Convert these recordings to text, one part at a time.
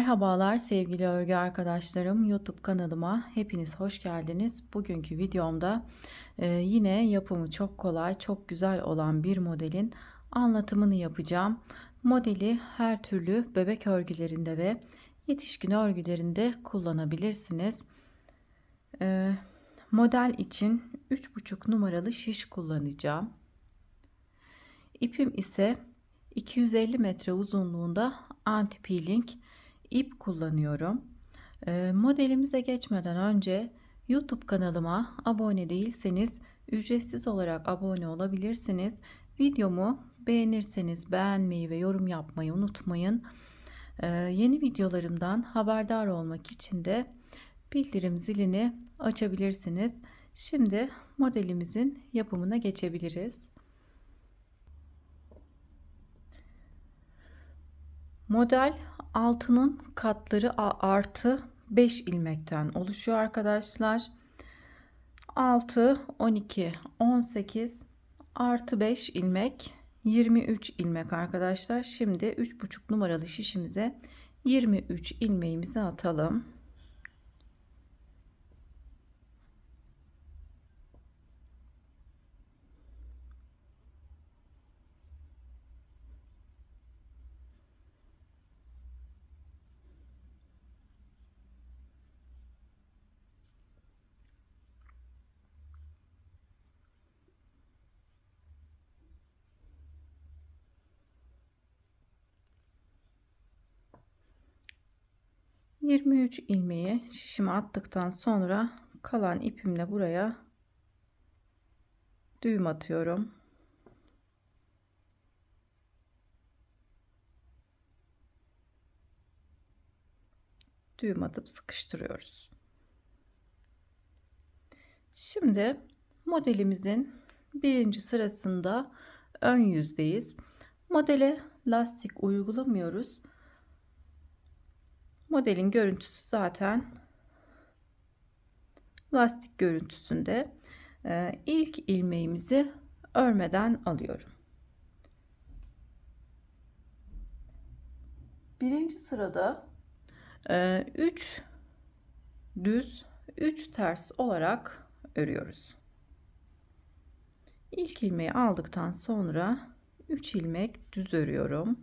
Merhabalar sevgili örgü arkadaşlarım, YouTube kanalıma hepiniz hoş geldiniz. Bugünkü videomda yine yapımı çok kolay, çok güzel olan bir modelin anlatımını yapacağım. Modeli her türlü bebek örgülerinde ve yetişkin örgülerinde kullanabilirsiniz. Model için 3,5 numaralı şiş kullanacağım. İpim ise 250 metre uzunluğunda anti peeling ip kullanıyorum. Modelimize geçmeden önce YouTube kanalıma abone değilseniz ücretsiz olarak abone olabilirsiniz. Videomu beğenirseniz beğenmeyi ve yorum yapmayı unutmayın. Yeni videolarımdan haberdar olmak için de bildirim zilini açabilirsiniz. Şimdi modelimizin yapımına geçebiliriz. Model altının katları artı 5 ilmekten oluşuyor arkadaşlar. 6, 12, 18 artı 5 ilmek 23 ilmek arkadaşlar. Şimdi 3,5 numaralı şişimize 23 ilmeğimizi atalım. ...23 ilmeği şişime attıktan sonra kalan ipimle buraya düğüm atıyorum. Düğüm atıp sıkıştırıyoruz. Şimdi modelimizin birinci sırasında ön yüzdeyiz. Modele lastik uygulamıyoruz. Modelin görüntüsü zaten lastik görüntüsünde. İlk ilmeğimizi örmeden alıyorum. Birinci sırada 3 düz 3 ters olarak örüyoruz. İlk ilmeği aldıktan sonra 3 ilmek düz örüyorum.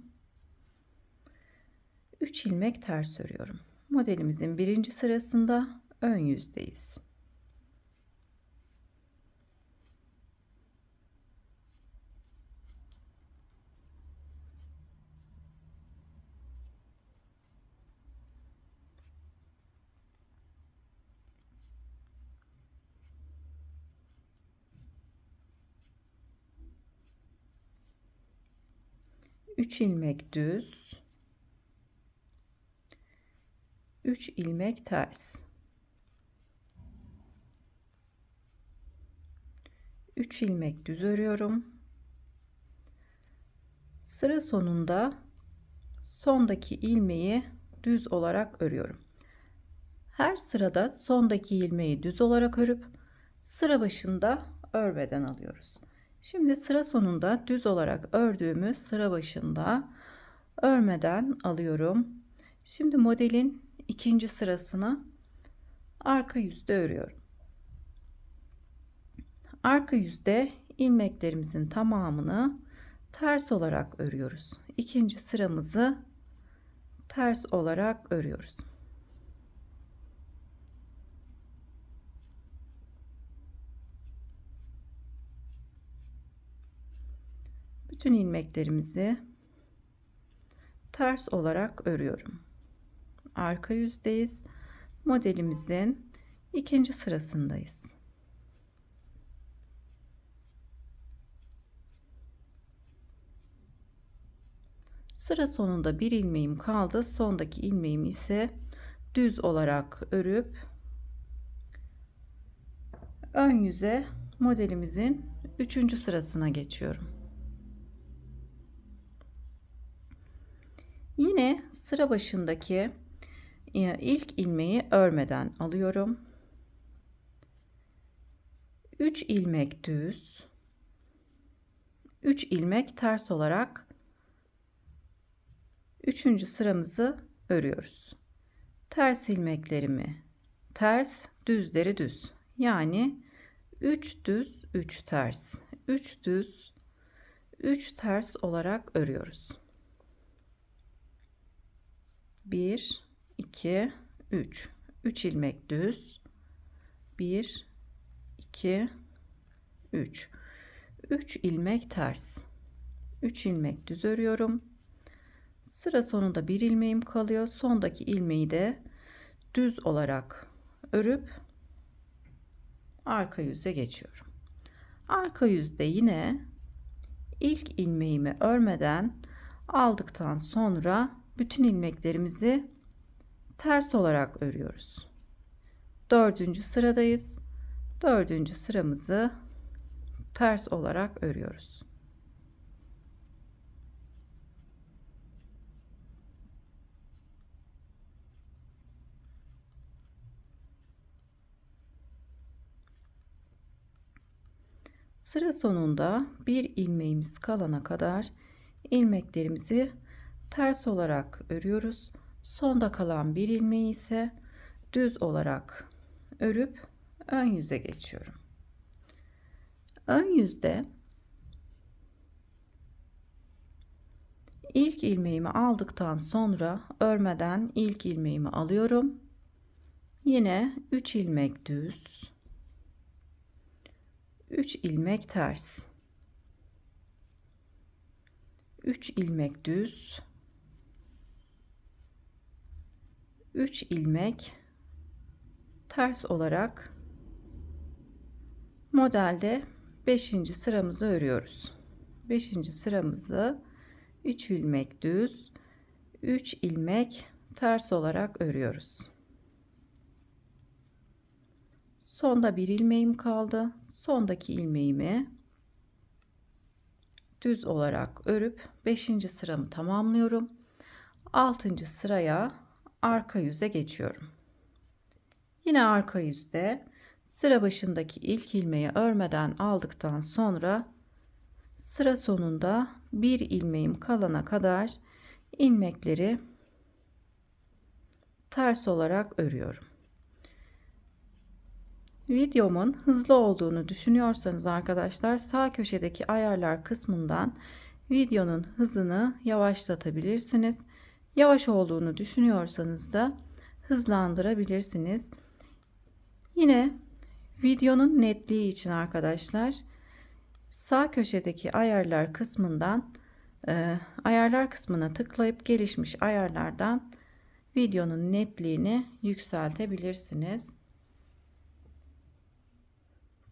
3 ilmek ters örüyorum. Modelimizin birinci sırasında ön yüzdeyiz. Üç ilmek düz, 3 ilmek ters, 3 ilmek düz örüyorum. Sıra sonunda sondaki ilmeği düz olarak örüyorum. Her sırada sondaki ilmeği düz olarak örüp sıra başında örmeden alıyoruz. Şimdi sıra sonunda düz olarak ördüğümü sıra başında örmeden alıyorum. Şimdi modelin ikinci sırasını arka yüzde örüyorum. Arka yüzde ilmeklerimizin tamamını ters olarak örüyoruz. İkinci sıramızı ters olarak örüyoruz. Bütün ilmeklerimizi ters olarak örüyorum. Arka yüzdeyiz. Modelimizin ikinci sırasındayız. Sıra sonunda bir ilmeğim kaldı. Sondaki ilmeğimi ise düz olarak örüp ön yüze modelimizin üçüncü sırasına geçiyorum. Yine sıra başındaki ilk ilmeği örmeden alıyorum. 3 ilmek düz, 3 ilmek ters olarak üçüncü sıramızı örüyoruz. Ters ilmeklerimi ters, düzleri düz. Yani 3 düz, 3 ters. 3 düz, 3 ters olarak örüyoruz. 1 2 3. 3 ilmek düz. 1 2 3. 3 ilmek ters. 3 ilmek düz örüyorum. Sıra sonunda bir ilmeğim kalıyor. Sondaki ilmeği de düz olarak örüp arka yüze geçiyorum. Arka yüzde yine ilk ilmeğimi örmeden aldıktan sonra bütün ilmeklerimizi ters olarak örüyoruz. Dördüncü sıradayız. Dördüncü sıramızı ters olarak örüyoruz. Sıra sonunda bir ilmeğimiz kalana kadar ilmeklerimizi ters olarak örüyoruz. Sonda kalan bir ilmeği ise düz olarak örüp ön yüze geçiyorum. Ön yüzde ilk ilmeğimi aldıktan sonra örmeden ilk ilmeğimi alıyorum. Yine 3 ilmek düz, 3 ilmek ters, 3 ilmek düz, 3 ilmek ters olarak modelde 5. sıramızı örüyoruz. 5. sıramızı 3 ilmek düz, 3 ilmek ters olarak örüyoruz. Sonda bir ilmeğim kaldı. Sondaki ilmeğimi düz olarak örüp 5. sıramı tamamlıyorum. 6. sıraya arka yüze geçiyorum. Yine arka yüzde sıra başındaki ilk ilmeği örmeden aldıktan sonra sıra sonunda bir ilmeğim kalana kadar ilmekleri ters olarak örüyorum. Videomun hızlı olduğunu düşünüyorsanız arkadaşlar sağ köşedeki ayarlar kısmından videonun hızını yavaşlatabilirsiniz. Yavaş olduğunu düşünüyorsanız da hızlandırabilirsiniz. Yine videonun netliği için arkadaşlar sağ köşedeki ayarlar kısmından ayarlar kısmına tıklayıp gelişmiş ayarlardan videonun netliğini yükseltebilirsiniz.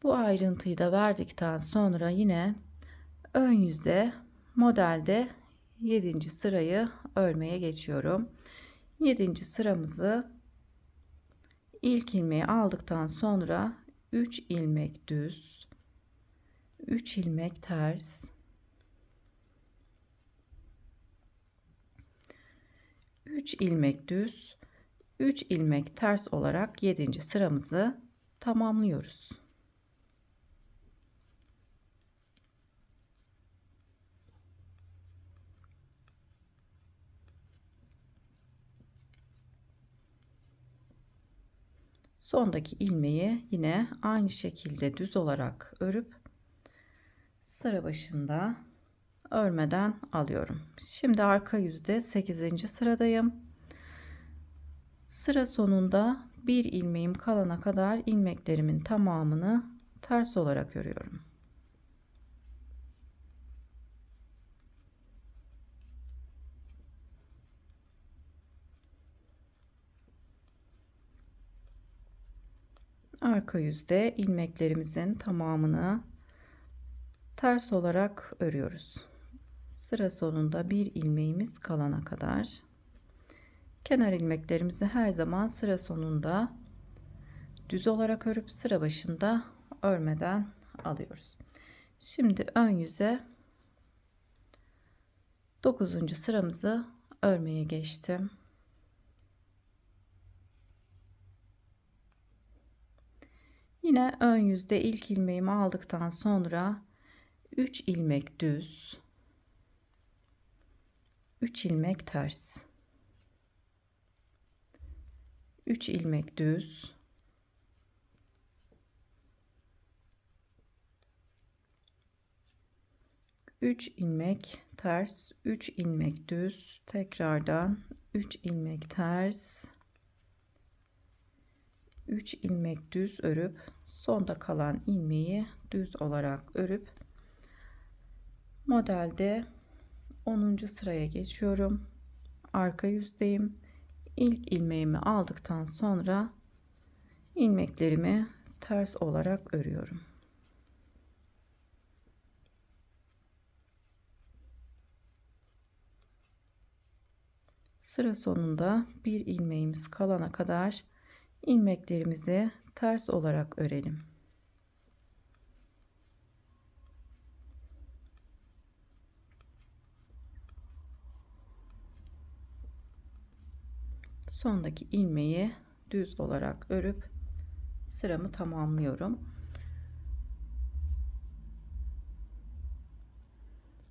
Bu ayrıntıyı da verdikten sonra yine ön yüze modelde 7. sırayı örmeye geçiyorum. 7. sıramızı ilk ilmeği aldıktan sonra 3 ilmek düz, 3 ilmek ters, 3 ilmek düz, 3 ilmek ters olarak 7. sıramızı tamamlıyoruz. Sondaki ilmeği yine aynı şekilde düz olarak örüp sıra başında örmeden alıyorum. Şimdi arka yüzde 8. sıradayım. Sıra sonunda bir ilmeğim kalana kadar ilmeklerimin tamamını ters olarak örüyorum. Arka yüzde ilmeklerimizin tamamını ters olarak örüyoruz. Sıra sonunda bir ilmeğimiz kalana kadar. Kenar ilmeklerimizi her zaman sıra sonunda düz olarak örüp sıra başında örmeden alıyoruz. Şimdi ön yüze 9. sıramızı örmeye geçtim. Yine ön yüzde ilk ilmeğimi aldıktan sonra 3 ilmek düz, 3 ilmek ters, 3 ilmek düz, 3 ilmek ters, 3 ilmek düz, tekrardan 3 ilmek ters, 3 ilmek düz örüp sonda kalan ilmeği düz olarak örüp modelde 10. sıraya geçiyorum. Arka yüzdeyim. İlk ilmeğimi aldıktan sonra ilmeklerimi ters olarak örüyorum. Sıra sonunda bir ilmeğimiz kalana kadar ilmeklerimizi ters olarak örelim. Sondaki ilmeği düz olarak örüp sıramı tamamlıyorum.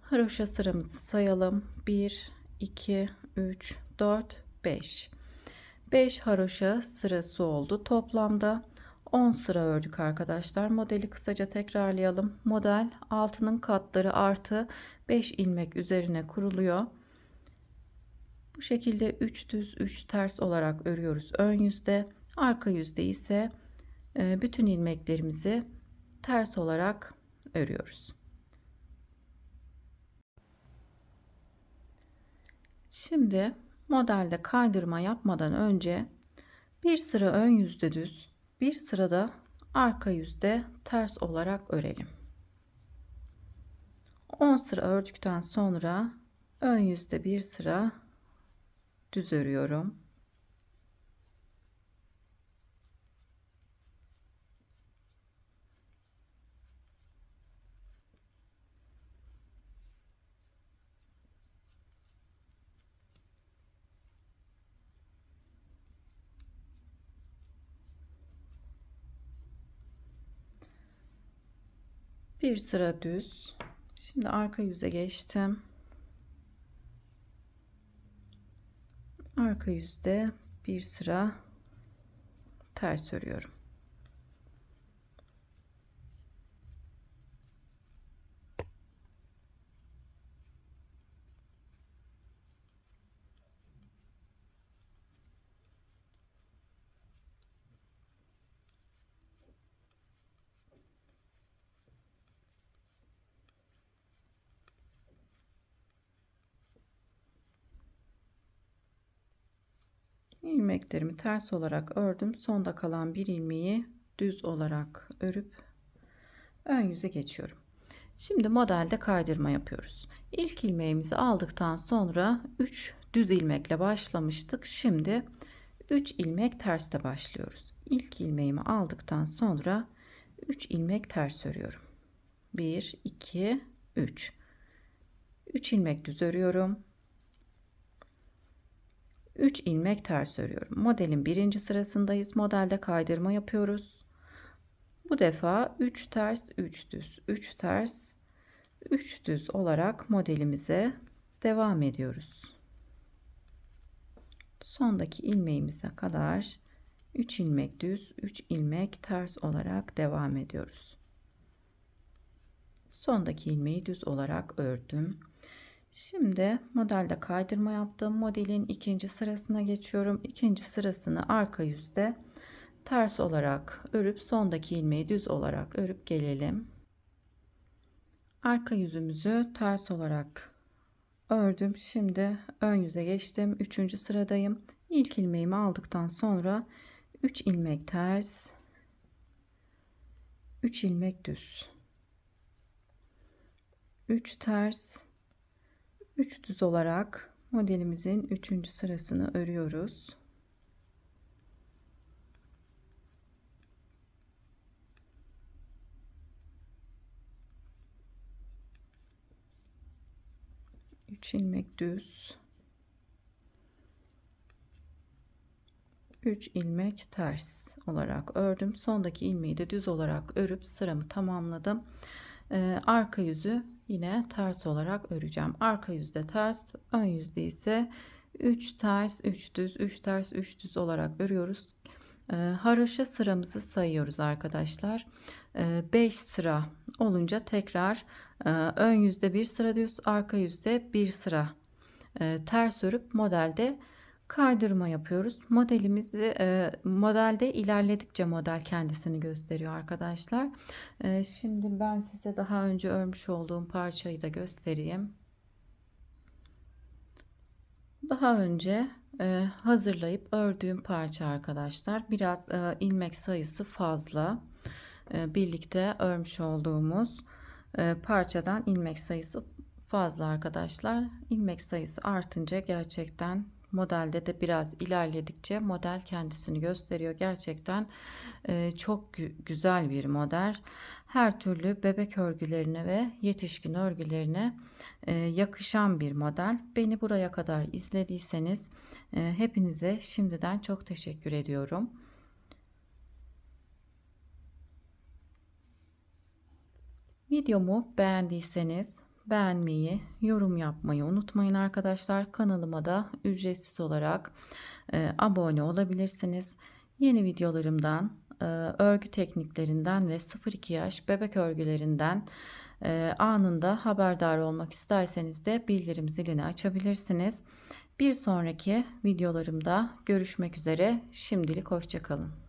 Haroşa sıramızı sayalım. 1 2 3 4 5 5 haroşa sırası oldu. Toplamda 10 sıra ördük arkadaşlar. Modeli kısaca tekrarlayalım. Model altının katları artı 5 ilmek üzerine kuruluyor. Bu şekilde 3 düz 3 ters olarak örüyoruz ön yüzde. Arka yüzde ise bütün ilmeklerimizi ters olarak örüyoruz. Şimdi modelde kaydırma yapmadan önce bir sıra ön yüzde düz, bir sırada arka yüzde ters olarak örelim. 10 sıra ördükten sonra ön yüzde bir sıra düz örüyorum. Bir sıra düz. Şimdi arka yüze geçtim. Arka yüzde bir sıra ters örüyorum. İlmeklerimi ters olarak ördüm. Sonda kalan bir ilmeği düz olarak örüp ön yüze geçiyorum. Şimdi modelde kaydırma yapıyoruz. İlk ilmeğimizi aldıktan sonra 3 düz ilmekle başlamıştık. Şimdi 3 ilmek terste başlıyoruz. İlk ilmeğimi aldıktan sonra 3 ilmek ters örüyorum. 1 2 3 3 ilmek düz örüyorum. 3 ilmek ters örüyorum. Modelin birinci sırasındayız. Modelde kaydırma yapıyoruz. Bu defa 3 ters 3 düz 3 ters 3 düz olarak modelimize devam ediyoruz. Sondaki ilmeğimize kadar 3 ilmek düz 3 ilmek ters olarak devam ediyoruz. Sondaki ilmeği düz olarak ördüm. Şimdi modelde kaydırma yaptım. Modelin ikinci sırasına geçiyorum. İkinci sırasını arka yüzde ters olarak örüp sondaki ilmeği düz olarak örüp gelelim. Arka yüzümüzü ters olarak ördüm. Şimdi ön yüze geçtim. Üçüncü sıradayım. İlk ilmeğimi aldıktan sonra 3 ilmek ters 3 ilmek düz 3 ters 3 düz olarak modelimizin 3. sırasını örüyoruz. Üç ilmek düz 3 ilmek ters olarak ördüm. Sondaki ilmeği de düz olarak örüp sıramı tamamladım. Arka yüzü yine ters olarak öreceğim. Arka yüzde ters, ön yüzde ise 3 ters 3 düz 3 ters 3 düz olarak örüyoruz. Haroşa sıramızı sayıyoruz arkadaşlar. 5 sıra olunca tekrar ön yüzde bir sıra düz, arka yüzde bir sıra ters örüp modelde kaydırma yapıyoruz. Modelde ilerledikçe model kendisini gösteriyor arkadaşlar. Şimdi ben size daha önce örmüş olduğum parçayı da göstereyim. Daha önce hazırlayıp ördüğüm parça arkadaşlar. Biraz ilmek sayısı fazla. Birlikte örmüş olduğumuz parçadan ilmek sayısı fazla arkadaşlar. İlmek sayısı artınca gerçekten modelde de biraz ilerledikçe model kendisini gösteriyor. Gerçekten çok güzel bir model. Her türlü bebek örgülerine ve yetişkin örgülerine yakışan bir model. Beni buraya kadar izlediyseniz hepinize şimdiden çok teşekkür ediyorum. Videomu beğendiyseniz beğenmeyi, yorum yapmayı unutmayın arkadaşlar. Kanalıma da ücretsiz olarak abone olabilirsiniz. Yeni videolarımdan, örgü tekniklerinden ve 0-2 yaş bebek örgülerinden anında haberdar olmak isterseniz de bildirim zilini açabilirsiniz. Bir sonraki videolarımda görüşmek üzere. Şimdilik hoşça kalın.